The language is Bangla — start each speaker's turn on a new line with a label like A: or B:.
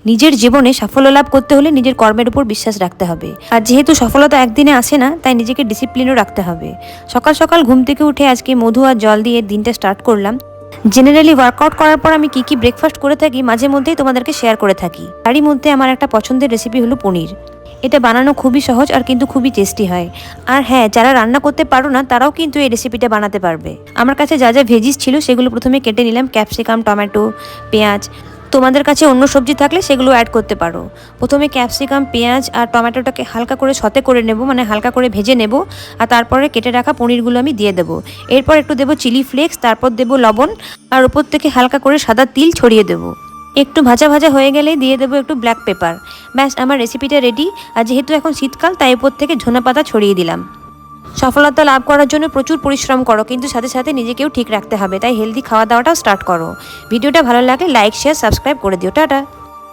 A: নিজের জীবনে সাফল্য লাভ করতে হলে নিজের কর্মের উপর বিশ্বাস রাখতে হবে। আর যেহেতু সফলতা একদিনে আসে না, তাই নিজেকে ডিসিপ্লিনও রাখতে হবে। সকাল সকাল ঘুম থেকে উঠে আজকে মধু আর জল দিয়ে দিনটা স্টার্ট করলাম। জেনারেলি ওয়ার্কআউট করার পর আমি কি ব্রেকফাস্ট করে থাকি মাঝে মধ্যেই তোমাদেরকে শেয়ার করে থাকি। তারই মধ্যে আমার একটা পছন্দের রেসিপি হলো পনির। এটা বানানো খুবই সহজ আর কিন্তু খুবই টেস্টি হয়। আর হ্যাঁ, যারা রান্না করতে পারো না তারাও কিন্তু এই রেসিপিটা বানাতে পারবে। আমার কাছে যা যা ভেজিস ছিল সেগুলো প্রথমে কেটে নিলাম, ক্যাপসিকাম, টমেটো, পেঁয়াজ। তোমাদের কাছে অন্য সবজি থাকলে সেগুলো অ্যাড করতে পারো। প্রথমে ক্যাপসিকাম, পেঁয়াজ আর টমেটোটাকে হালকা করে সতে করে নেব, মানে হালকা করে ভেজে নেব। আর তারপরে কেটে রাখা পনিরগুলো আমি দিয়ে দেবো। এরপর একটু দেবো চিলি ফ্লেক্স, তারপর দেবো লবণ, আর উপর থেকে হালকা করে সাদা তিল ছড়িয়ে দেবো। একটু ভাজা ভাজা হয়ে গেলেই দিয়ে দেবো একটু ব্ল্যাক পেপার। ব্যাস, আমার রেসিপিটা রেডি। আর যেহেতু এখন শীতকাল, তাই উপর থেকে ধনেপাতা ছড়িয়ে দিলাম। সফলতা লাভ করার জন্য প্রচুর পরিশ্রম করো, কিন্তু সাথে সাথে নিজেকেও ঠিক রাখতে হবে, তাই হেলদি খাওয়া দাওয়াটাও স্টার্ট করো। ভিডিওটা ভালো লাগলে লাইক, শেয়ার, সাবস্ক্রাইব করে দিও। টাটা।